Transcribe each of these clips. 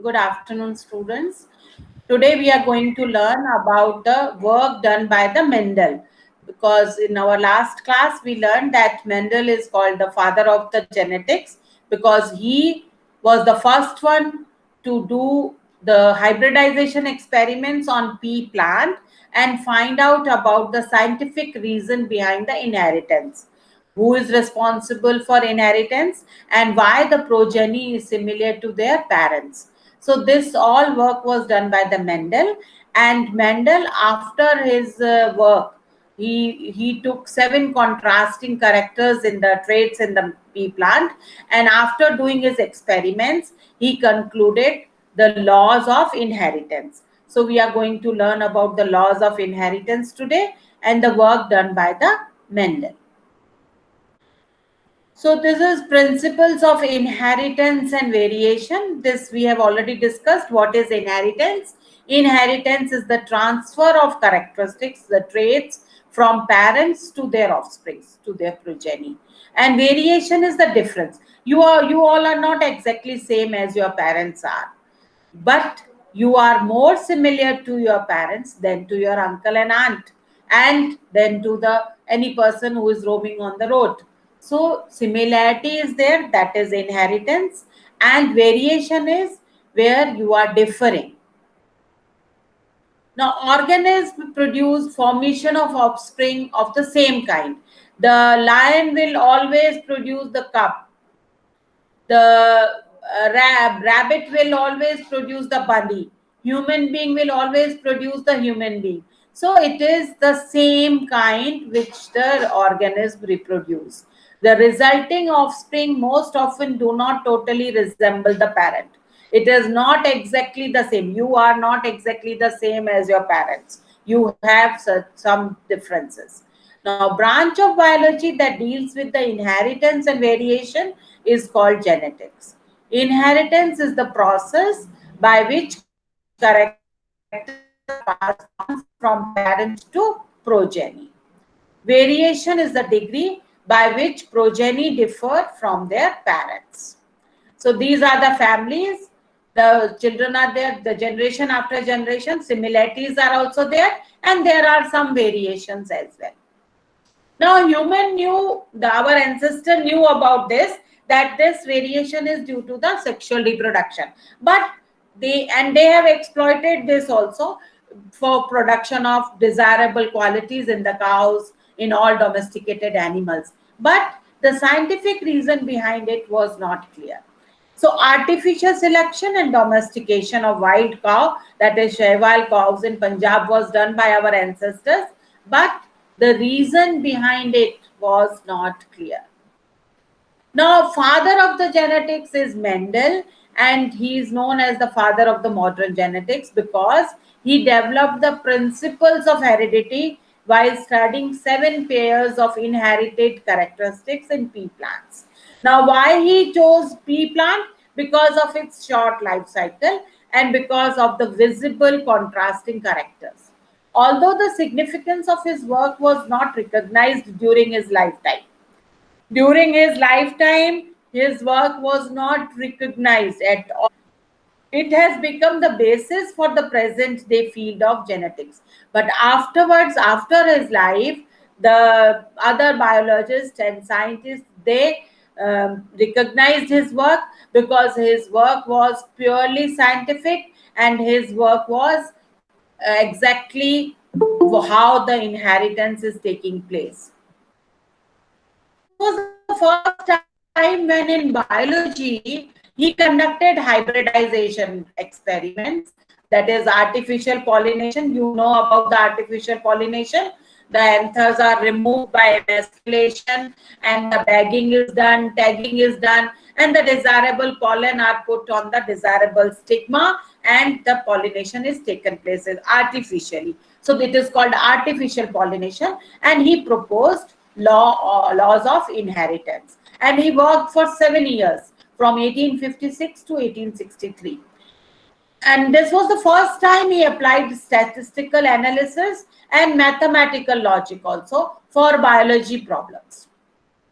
Good afternoon, students. Today we are going to learn about the work done by the Mendel. Because in our last class we learned that Mendel is called the father of the genetics because he was the first one to do the hybridization experiments on pea plant and find out about the scientific reason behind the inheritance, who is responsible for inheritance, and why the progeny is similar to their parents. So this all work was done by the Mendel, and Mendel, after his work, he took 7 contrasting characters in the traits in the pea plant, and after doing his experiments, he concluded the laws of inheritance. So we are going to learn about the laws of inheritance today and the work done by the Mendel. So this is principles of inheritance and variation. This we have already discussed. What is inheritance? Inheritance is the transfer of characteristics, the traits from parents to their offspring, to their progeny. And variation is the difference. You all are not exactly same as your parents are, but you are more similar to your parents than to your uncle and aunt, and then to the any person who is roaming on the road. So similarity is there, that is inheritance, and variation is where you are differing. Now organisms produce formation of offspring of the same kind. The lion will always produce the cub, the rabbit will always produce the bunny, human being will always produce the human being. So it is the same kind which the organism reproduce. The resulting offspring most often do not totally resemble the parent. It is not exactly the same. You are not exactly the same as your parents. You have some differences. Now, branch of biology that deals with the inheritance and variation is called genetics. Inheritance is the process by which characters are passed on from parents to progeny. Variation is the degree by which progeny differ from their parents. So these are the families. The children are there, the generation after generation, similarities are also there, and there are some variations as well. Now, human knew, our ancestor knew about this, that this variation is due to the sexual reproduction. But they have exploited this also for production of desirable qualities in the cows, in all domesticated animals. But the scientific reason behind it was not clear. So artificial selection and domestication of wild cow, that is Shaiwal cows in Punjab, was done by our ancestors, but the reason behind it was not clear. Now, father of the genetics is Mendel, and he is known as the father of the modern genetics because he developed the principles of heredity while studying 7 pairs of inherited characteristics in pea plants. Now, why he chose pea plant? Because of its short life cycle and because of the visible contrasting characters. Although the significance of his work was not recognized during his lifetime, his work was not recognized at all. It has become the basis for the present day field of genetics. But afterwards, after his life, the other biologists and scientists, they recognized his work because his work was purely scientific, and his work was exactly how the inheritance is taking place. Was the first time when in biology he conducted hybridization experiments, that is artificial pollination. You know about the artificial pollination. The anthers are removed by emasculation, and the bagging is done, tagging is done, and the desirable pollen are put on the desirable stigma, and the pollination is taken place artificially. So it is called artificial pollination, and he proposed laws of inheritance, and he worked for 7 years from 1856 to 1863. And this was the first time he applied statistical analysis and mathematical logic also for biology problems.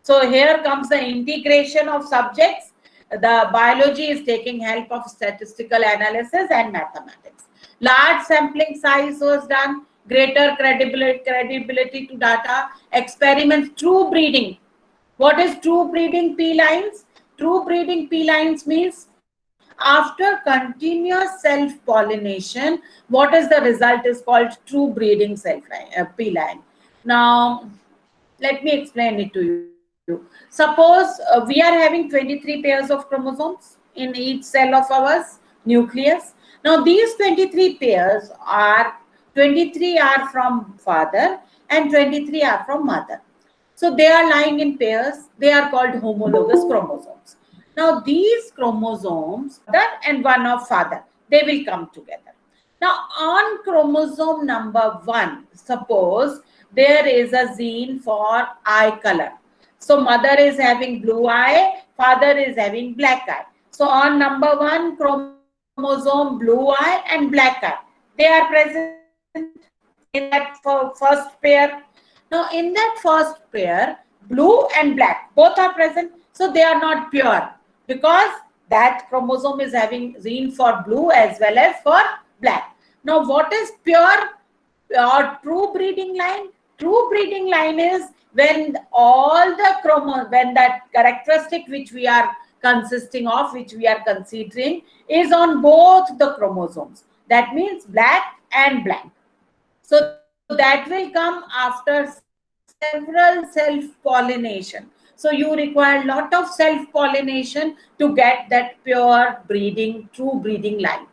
So here comes the integration of subjects. The biology is taking help of statistical analysis and mathematics. Large sampling size was done, greater credibility to data, experiments, true breeding. What is true breeding P lines? True breeding P lines means after continuous self-pollination, what is the result is called true breeding P line. Now, let me explain it to you. Suppose we are having 23 pairs of chromosomes in each cell of ours, nucleus. Now, these 23 pairs are 23 are from father and 23 are from mother. So they are lying in pairs. They are called homologous chromosomes. Now these chromosomes, mother and one of father, they will come together. Now on chromosome number 1, suppose there is a gene for eye color. So mother is having blue eye, father is having black eye. So on number 1 chromosome, blue eye and black eye, they are present in that first pair. Now in that first pair, blue and black both are present. So they are not pure because that chromosome is having gene for blue as well as for black. Now what is pure or true breeding line? True breeding line is when all the when that characteristic which we are consisting of, which we are considering, is on both the chromosomes. That means black and black. So that will come after several self-pollination. So you require lot of self-pollination to get that pure breeding, true breeding line.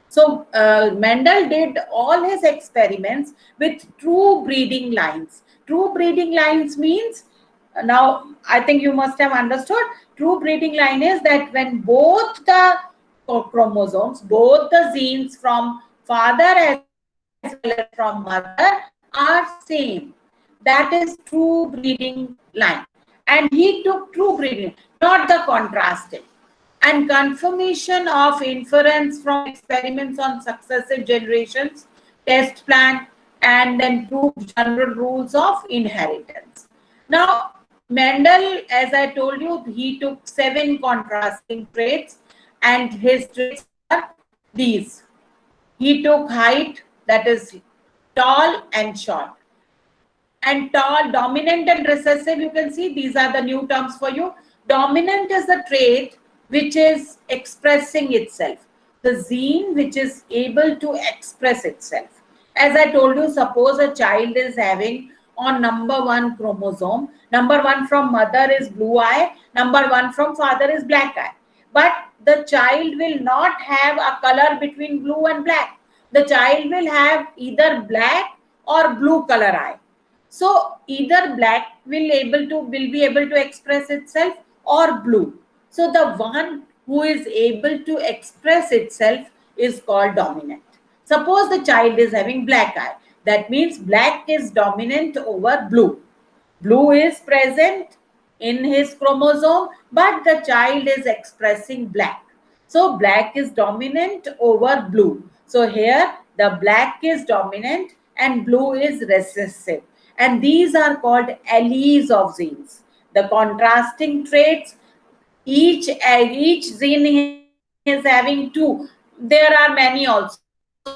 So Mendel did all his experiments with true breeding lines. True breeding lines means, now I think you must have understood, true breeding line is that when both the chromosomes, both the genes from father as well as from mother are same. That is true breeding line. And he took true breeding, not the contrasting. And confirmation of inference from experiments on successive generations, test plan, and then proved general rules of inheritance. Now, Mendel, as I told you, he took 7 contrasting traits, and his traits are these. He took height, that is tall and short. And tall, dominant and recessive, you can see these are the new terms for you. Dominant is a trait which is expressing itself, the gene which is able to express itself. As I told you, suppose a child is having on number 1 chromosome, number 1 from mother is blue eye, number 1 from father is black eye. But the child will not have a color between blue and black. The child will have either black or blue color eye. So either black will be able to express itself or blue. So the one who is able to express itself is called dominant. Suppose the child is having black eye. That means black is dominant over blue. Blue is present in his chromosome, but the child is expressing black. So black is dominant over blue. So here the black is dominant and blue is recessive. And these are called alleles of genes. The contrasting traits, each gene is having 2. There are many also.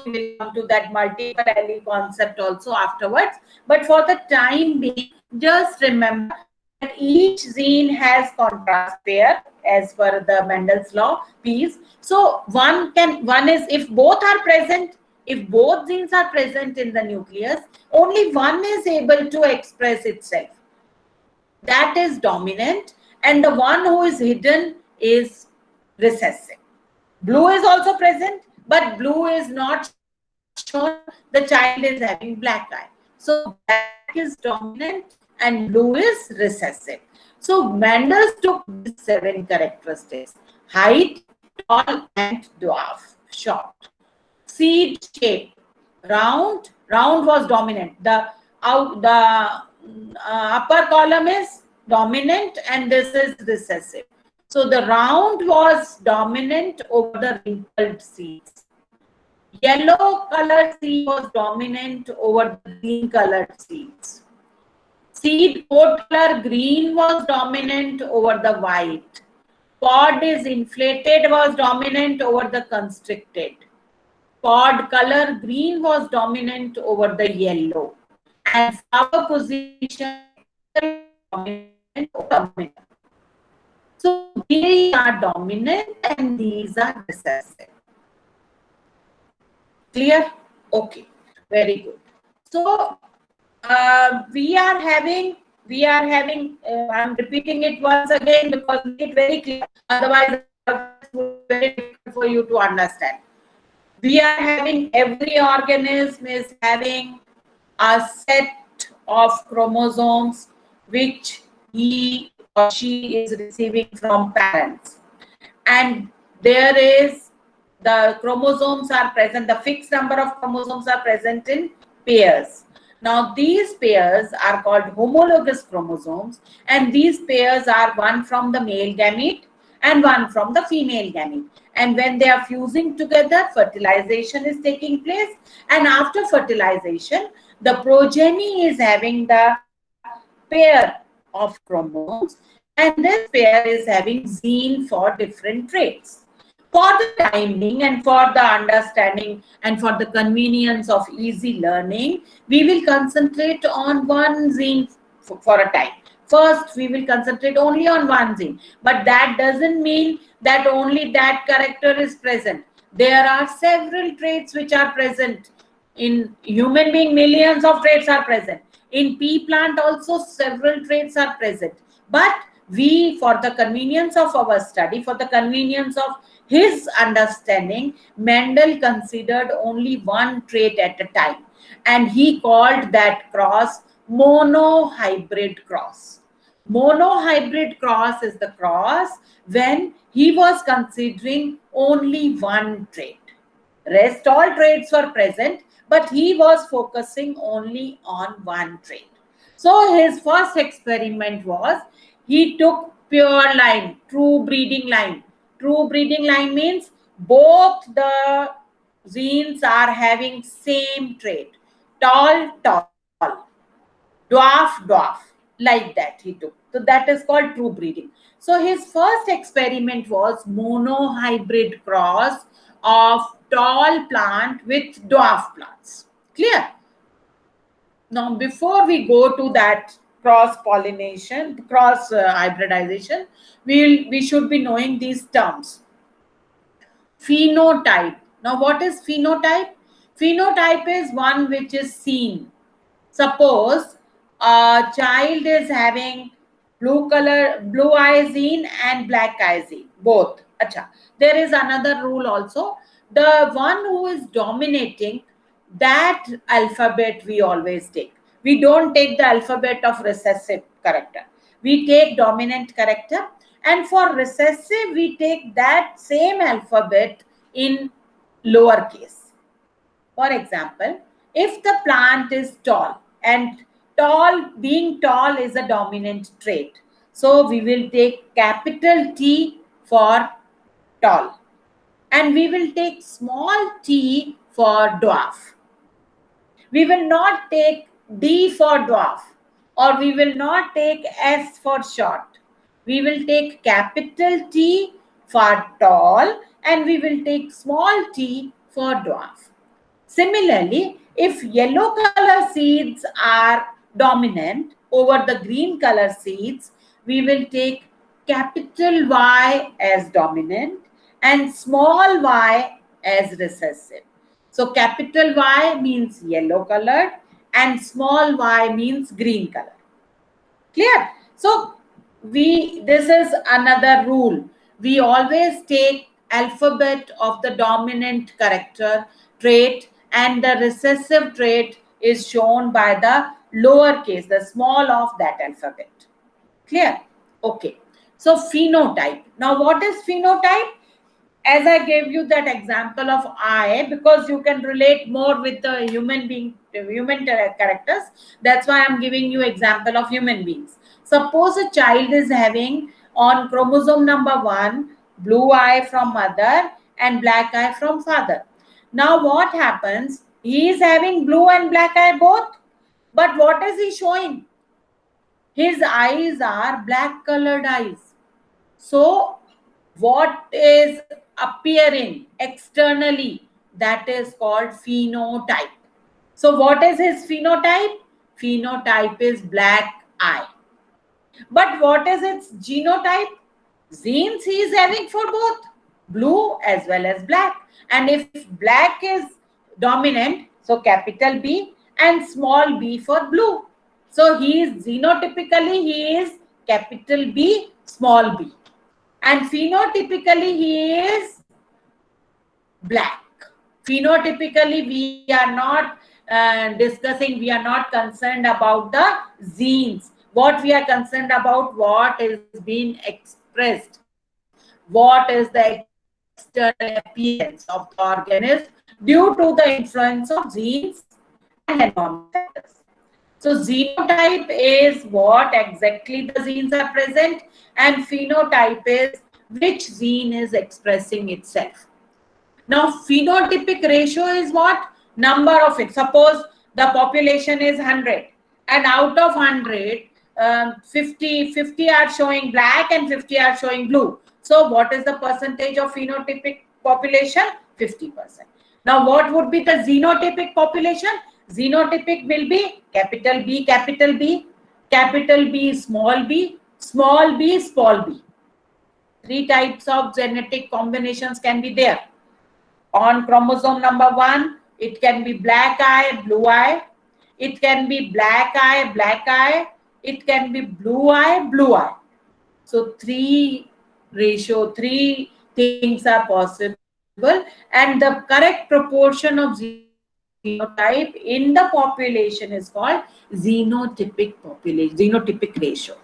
We will come to that multiple allele concept also afterwards. But for the time being, just remember that each gene has contrast pair as per the Mendel's law, P's. So one is, if both are present, if both genes are present in the nucleus, only one is able to express itself. That is dominant, and the one who is hidden is recessive. Blue is also present, but blue is not shown. The child is having black eye. So black is dominant and blue is recessive. So Mendel took these 7 characteristics: height, tall and dwarf, short. Seed shape, round was dominant. The upper column is dominant and this is recessive. So the round was dominant over the wrinkled seeds. Yellow colored seed was dominant over the green colored seeds. Seed coat color green was dominant over the white. Pod is inflated was dominant over the constricted. Pod color green was dominant over the yellow. And flower position dominant over dominant. So these are dominant and these are recessive. Clear? Okay, very good. So I'm repeating it once again because make it very clear. Otherwise, it would be very difficult for you to understand. We are having, every organism is having a set of chromosomes which he or she is receiving from parents, and there is, the chromosomes are present, the fixed number of chromosomes are present in pairs. Now these pairs are called homologous chromosomes, and these pairs are one from the male gamete and one from the female gamete, and when they are fusing together, fertilization is taking place, and after fertilization the progeny is having the pair of chromosomes, and this pair is having gene for different traits. For the time being and for the understanding and for the convenience of easy learning, we will concentrate on one gene for a time. First, we will concentrate only on one gene, but that doesn't mean that only that character is present. There are several traits which are present. In human being, millions of traits are present. In pea plant also several traits are present. But we, for the convenience of our study, for the convenience of his understanding, Mendel considered only one trait at a time, and he called that cross monohybrid cross. Monohybrid cross is the cross when he was considering only one trait. Rest all traits were present, but he was focusing only on one trait. So his first experiment was, he took pure line, true breeding line. True breeding line means both the genes are having same trait. Tall, tall. Dwarf, dwarf. Like that he took. So that is called true breeding. So his first experiment was monohybrid cross of tall plant with dwarf plants. Clear? Now, before we go to that cross pollination, cross hybridization, we should be knowing these terms. Phenotype. Now, what is phenotype? Phenotype is one which is seen. Suppose a child is having blue eye gene and black eye gene, both. Acha. There is another rule also. The one who is dominating, that alphabet we always take. We don't take the alphabet of recessive character. We take dominant character, and for recessive we take that same alphabet in lowercase. For example, if the plant is tall, and being tall is a dominant trait, so we will take capital T for tall, and we will take small t for dwarf. We will not take D for dwarf, or we will not take S for short. We will take capital T for tall, and we will take small t for dwarf. Similarly, if yellow color seeds are dominant over the green color seeds, we will take capital Y as dominant and small y as recessive. So capital Y means yellow colored and small y means green color. Clear? So this is another rule. We always take alphabet of the dominant character trait, and the recessive trait is shown by the lowercase, the small of that alphabet. Clear? Okay. So phenotype. Now what is phenotype? As I gave you that example of eye, because you can relate more with the human characters, that's why I'm giving you example of human beings. Suppose a child is having on chromosome number 1 blue eye from mother and black eye from father. Now what happens? He is having blue and black eye both, but what is he showing? His eyes are black colored eyes. So what is appearing externally, that is called phenotype. So what is his phenotype? Phenotype is black eye. But what is its genotype? Genes he is having for both blue as well as black. And if black is dominant, so capital B and small b for blue. So he is genotypically he is capital B, small b. And phenotypically he is black. Phenotypically, we are not discussing, we are not concerned about the genes. What we are concerned about, what is being expressed, what is the external appearance of the organism due to the influence of genes and environment factors. So genotype is what exactly the genes are present, and phenotype is which gene is expressing itself. Now, phenotypic ratio is what? Number of it. Suppose the population is 100 and out of 100, 50 are showing black and 50 are showing blue. So, what is the percentage of phenotypic population? 50%. Now, what would be the xenotypic population? Xenotypic will be capital B, capital B, capital B, small b, small b, small b. Three types of genetic combinations can be there. On chromosome number 1, it can be black eye, blue eye. It can be black eye, black eye. It can be blue eye, blue eye. So three things are possible, and the correct proportion of genotype in the population is called xenotypic ratio.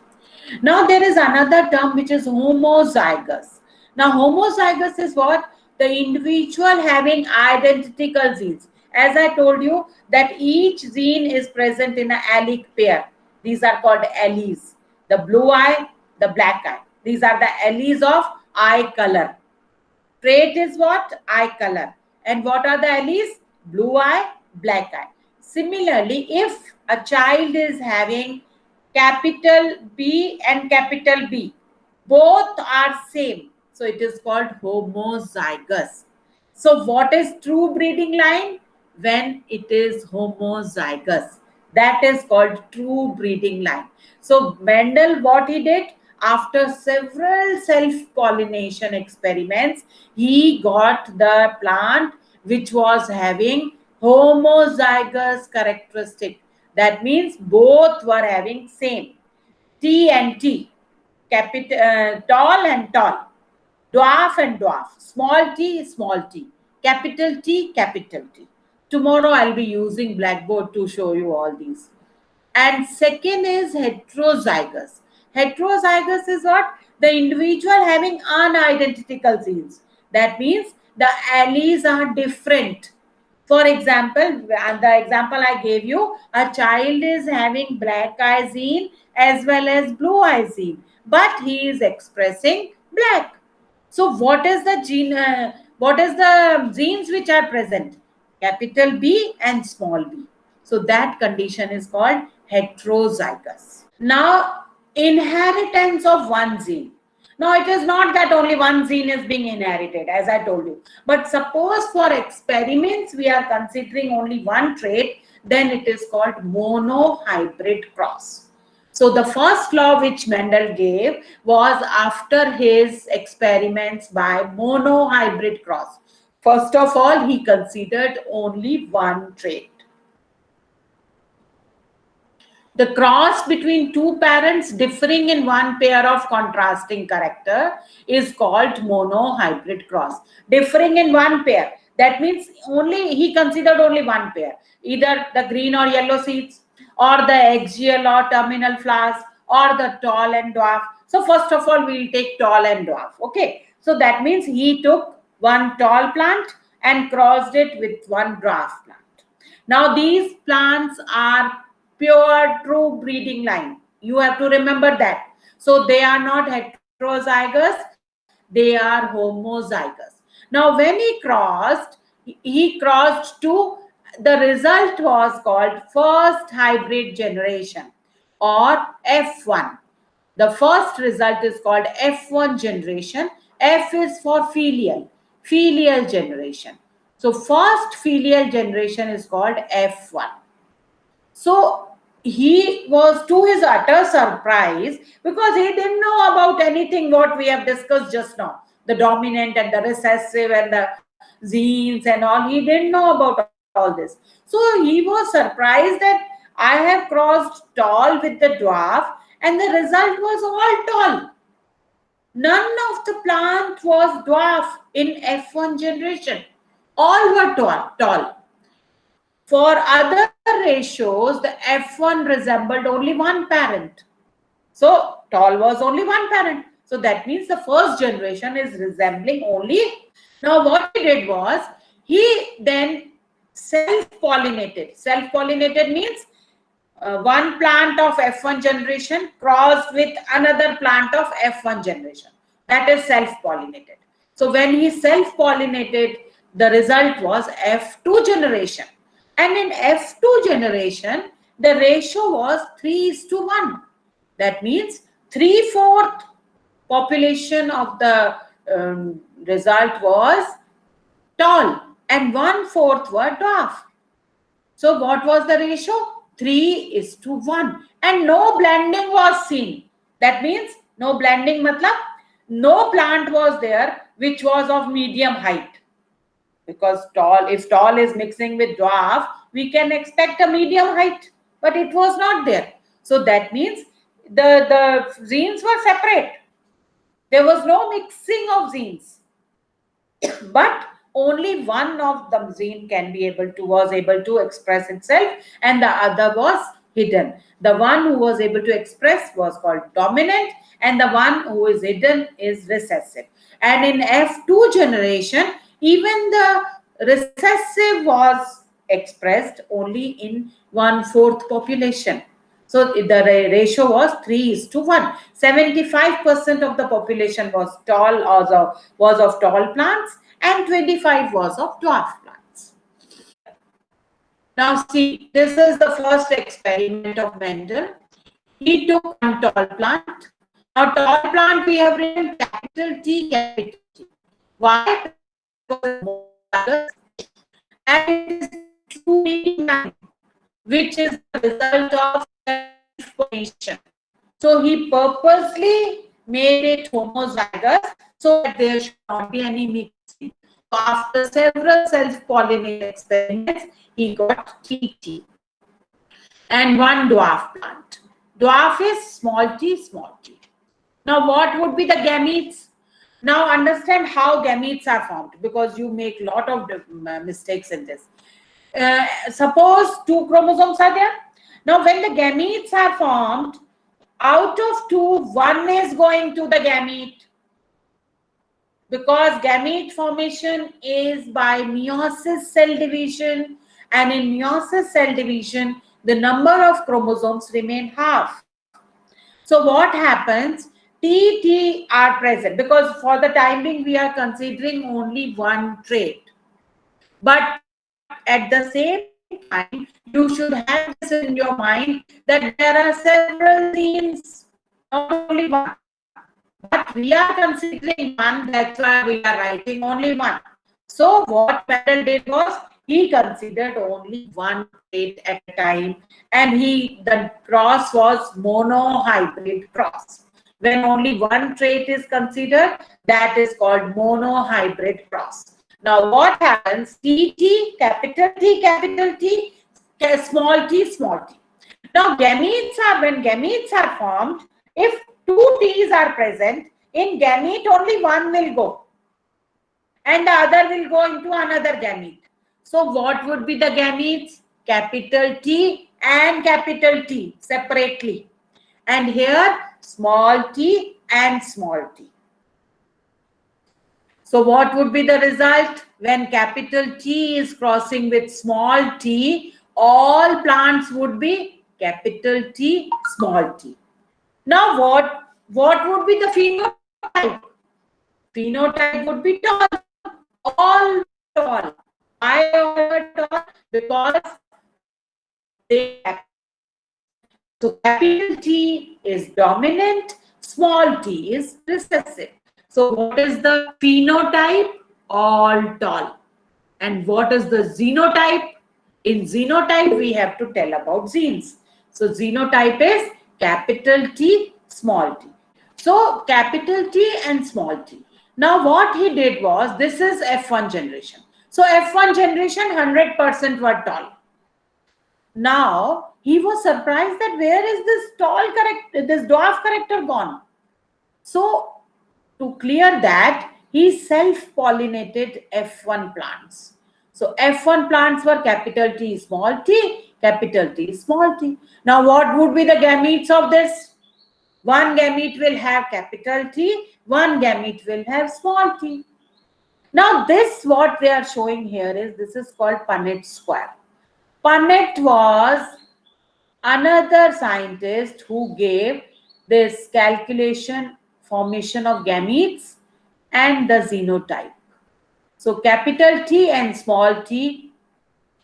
Now there is another term which is homozygous. Now homozygous is what? The individual having identical genes. As I told you that each gene is present in an allic pair. These are called alleles. The blue eye, the black eye. These are the alleles of eye color. Trait is what? Eye color. And what are the alleles? Blue eye, black eye. Similarly, if a child is having capital B and capital B, both are same. So it is called homozygous. So what is true breeding line? When it is homozygous. That is called true breeding line. So Mendel, what he did? After several self-pollination experiments, he got the plant which was having homozygous characteristic. That means both were having same. T and T, tall and tall, dwarf and dwarf, small t, capital T, capital T. Tomorrow I'll be using Blackboard to show you all these. And second is heterozygous. Heterozygous is what? The individual having unidentical genes. That means the alleles are different. For example, the example I gave you, a child is having black eye gene as well as blue eye gene, but he is expressing black. So what is the gene? What is the genes which are present? Capital B and small b. So that condition is called heterozygous. Now, inheritance of one gene. Now, it is not that only one gene is being inherited, as I told you. But suppose for experiments, we are considering only one trait, then it is called monohybrid cross. So, the first law which Mendel gave was after his experiments by monohybrid cross. First of all, he considered only one trait. The cross between two parents differing in one pair of contrasting character is called monohybrid cross. Differing in one pair. That means he considered only one pair. Either the green or yellow seeds, or the axial or terminal flowers, or the tall and dwarf. So first of all, we will take tall and dwarf. Okay. So that means he took one tall plant and crossed it with one dwarf plant. Now these plants are pure true breeding line. You have to remember that. So they are not heterozygous, they are homozygous. Now when he crossed to, the result was called first hybrid generation or F1. The first result is called F1 generation, F is for filial generation. So first filial generation is called F1. So he was, to his utter surprise, because he didn't know about anything what we have discussed just now, the dominant and the recessive and the genes and all. He didn't know about all this. So he was surprised that I have crossed tall with the dwarf, and the result was all tall. None of the plant was dwarf in F1 generation. All were tall. For other ratios, the F1 resembled only one parent. So tall was only one parent. So that means the first generation is resembling only. Now what he did was, he then self-pollinated. Self-pollinated means one plant of F1 generation crossed with another plant of F1 generation. That is self-pollinated. So when he self-pollinated, the result was F2 generation. And in F2 generation, the ratio was 3:1. That means 3/4 population of the result was tall and 1/4 were dwarf. So what was the ratio? 3:1. And no blending was seen. That means no blending matlab no plant was there which was of medium height. Because if tall is mixing with dwarf, we can expect a medium height, but it was not there. So that means the genes were separate. There was no mixing of genes. But only one of the gene was able to express itself, and the other was hidden. The one who was able to express was called dominant, and the one who is hidden is recessive. And in F2 generation, even the recessive was expressed only in 1/4 population. So the ratio was 3:1. 75% of the population was of tall plants, and 25 was of dwarf plants. Now see, this is the first experiment of Mendel. He took one tall plant. Now tall plant we have written capital T, capital T. Why? Because and it is 2 which is the result of self-pollination. So he purposely made it homozygous so that there should not be any mixing. So after several self-pollinated experiments, he got TT and one dwarf plant. Dwarf is small t, small t. Now what would be the gametes? Now understand how gametes are formed, because you make a lot of mistakes in this. Suppose 2 chromosomes are there. Now when the gametes are formed, out of 2, 1 is going to the gamete, because gamete formation is by meiosis cell division, and in meiosis cell division the number of chromosomes remain half. So what happens? TT are present, because for the time being we are considering only one trait. But at the same time, you should have this in your mind that there are several genes, not only one. But we are considering one, that's why we are writing only one. So what Mendel did was, he considered only one trait at a time, and the cross was monohybrid cross. When only one trait is considered, that is called monohybrid cross. Now what happens? TT, capital T, small t, small t. Now when gametes are formed, if 2 T's are present, in gamete only one will go, and the other will go into another gamete. So what would be the gametes? Capital T and capital T separately. And here small t and small t. So what would be the result? When capital T is crossing with small t, all plants would be capital T, small t. Now what would be the phenotype? Phenotype would be tall, all tall. Why all tall? Because so capital T is dominant, small t is recessive. So what is the phenotype? All tall. And what is the genotype? In genotype, we have to tell about genes. So genotype is capital T, small t. So capital T and small t. Now what he did was, this is F1 generation. So F1 generation 100% were tall. Now he was surprised that where is this tall character, this dwarf character gone? So to clear that, he self-pollinated F1 plants. So F1 plants were capital T, small t, capital T, small t. Now what would be the gametes of this? One gamete will have capital T, one gamete will have small t. Now this, what they are showing here is, this is called Punnett square. Punnett was another scientist who gave this calculation formation of gametes and the genotype. So capital T and small t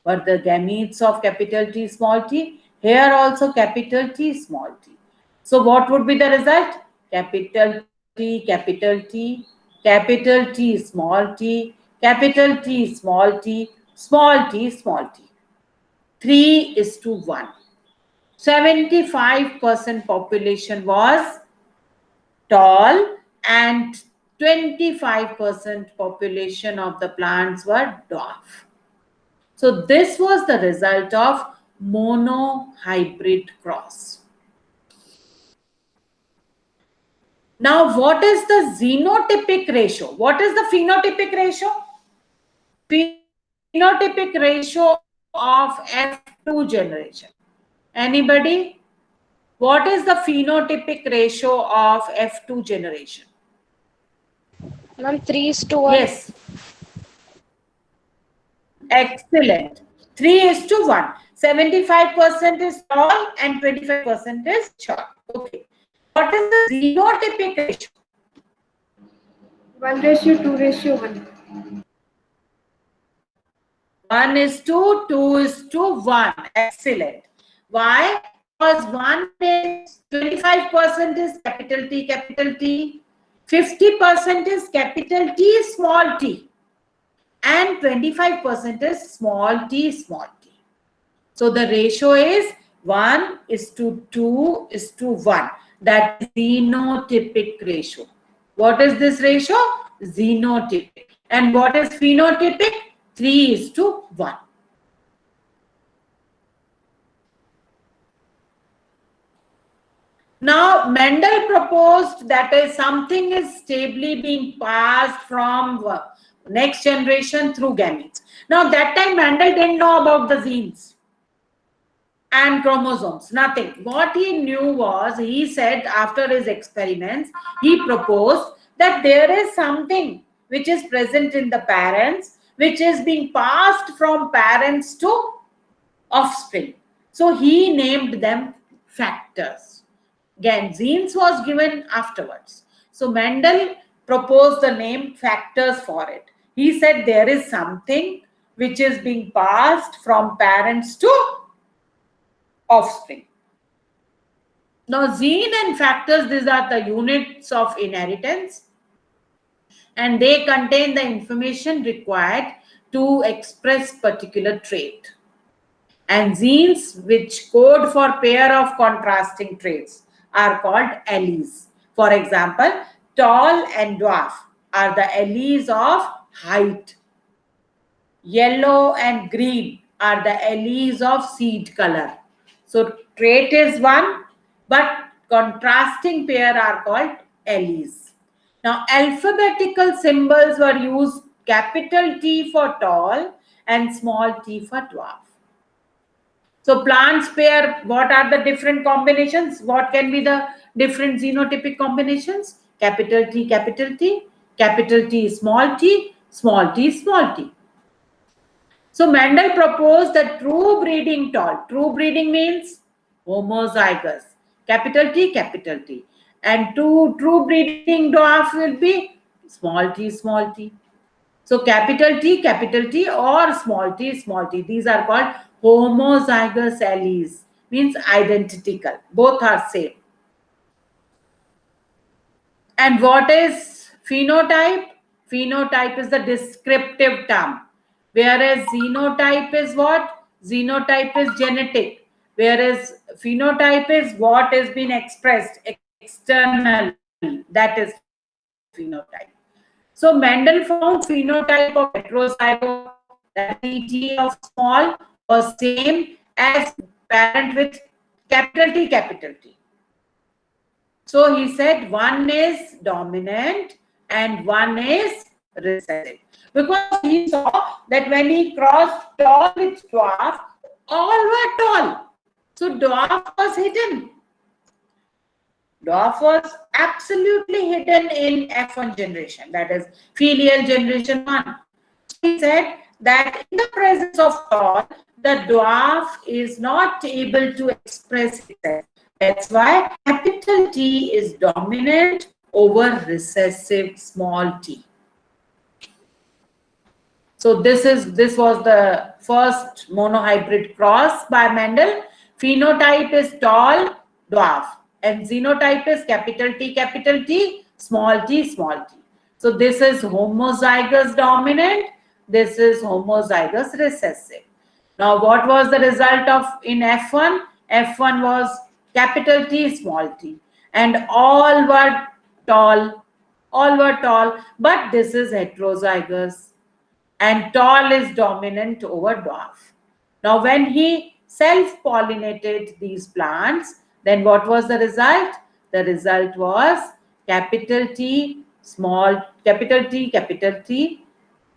were the gametes of capital T, small t. Here also capital T, small t. So what would be the result? Capital T, capital T, capital T, small t, capital T, small t, small t, small t. 3:1. 75% population was tall and 25% population of the plants were dwarf. So this was the result of monohybrid cross. Now what is the xenotypic ratio? What is the phenotypic ratio? Phenotypic ratio of F2 generation. Anybody? What is the phenotypic ratio of F2 generation? Ma'am, 3:1. Yes. Excellent. 3:1. 75% is tall and 25% is short. Okay. What is the xenotypic ratio? 1:2:1. 1:2:1. Excellent. Why? Because 25% is capital T, 50% is capital T, small t, and 25% is small t, small t. So the ratio is 1:2:1. That is xenotypic ratio. What is this ratio? Xenotypic. And what is phenotypic? 3:1. Now, Mendel proposed that is something is stably being passed from next generation through gametes. Now, that time Mendel didn't know about the genes and chromosomes, nothing. What he knew was, he said after his experiments, he proposed that there is something which is present in the parents, which is being passed from parents to offspring. So he named them factors. Again, genes was given afterwards. So Mendel proposed the name factors for it. He said there is something which is being passed from parents to offspring. Now, gene and factors, these are the units of inheritance, and they contain the information required to express particular trait. And genes which code for pair of contrasting traits are called alleles. For example, tall and dwarf are the alleles of height. Yellow and green are the alleles of seed color. So trait is one, but contrasting pair are called alleles. Now alphabetical symbols were used, capital T for tall and small t for dwarf. So plants pair, what are the different combinations? What can be the different genotypic combinations? Capital T, capital T, capital T, small t, small t, small t. So Mendel proposed the true breeding tall. True breeding means homozygous. Capital T, capital T. And true breeding dwarf will be small t, small t. So capital T or small t, small t. These are called homozygous alleles. Means identical. Both are same. And what is Phenotype is the descriptive term, whereas xenotype is what? Xenotype is genetic, whereas phenotype is what has been expressed externally. That is phenotype. So Mendel found phenotype of heterozygote, that is ET of small, was same as parent with capital T. So he said one is dominant and one is recessive. Because he saw that when he crossed tall with dwarf, all were tall. So dwarf was hidden. Dwarf was absolutely hidden in F1 generation, that is filial generation 1. So he said that in the presence of tall, the dwarf is not able to express itself. That's why capital T is dominant over recessive small t. So this was the first monohybrid cross by Mendel. Phenotype is tall, dwarf, and xenotype is capital T, small t. So this is homozygous dominant, this is homozygous recessive. Now what was the result of in F1? F1 was capital T, small t, and all were tall, but this is heterozygous, and tall is dominant over dwarf. Now, when he self-pollinated these plants, then what was the result? The result was capital T, small, capital T, capital T,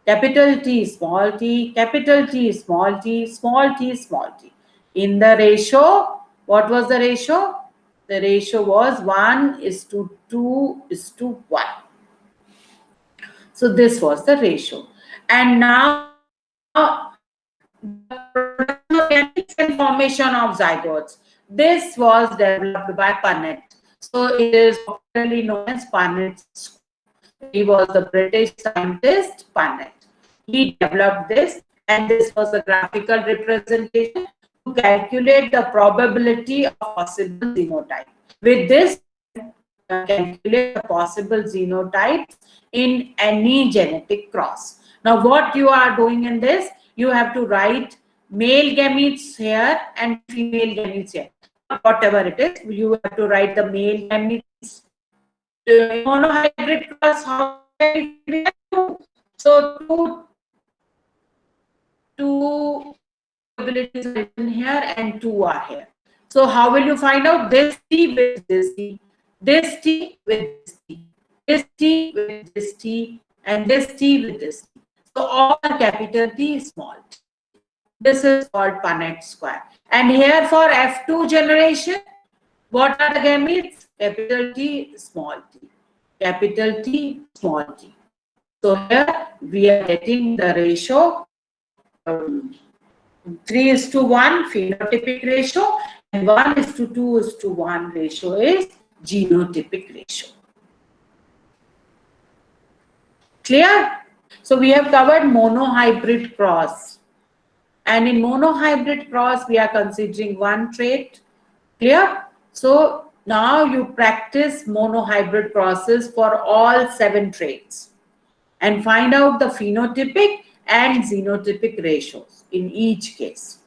capital T, small t, capital T, small t, small t, small t. In the ratio, what was the ratio? The ratio was 1:2:1. So this was the ratio. And now the production of gametes and formation of zygotes. This was developed by Punnett. So it is popularly known as Punnett. He was the British scientist Punnett. He developed this, and this was a graphical representation to calculate the probability of possible xenotype. With this, calculate the possible xenotypes in any genetic cross. Now, what you are doing in this, you have to write male gametes here and female gametes here. Whatever it is, you have to write the male gametes. Monohybrid cross, how so two probabilities are written here and two are here. So how will you find out this T with this T, this T with this T, this T with this T, and this T with this T? So all capital T, small t. This is called Punnett square. And here for F2 generation, what are the gametes? Capital T, small t. Capital T, small t. So here we are getting the ratio 3:1 phenotypic ratio, and 1:2:1 ratio is genotypic ratio. Clear? So we have covered monohybrid cross. And in monohybrid cross, we are considering one trait. Clear? So now you practice monohybrid crosses for all 7 traits and find out the phenotypic and xenotypic ratios in each case.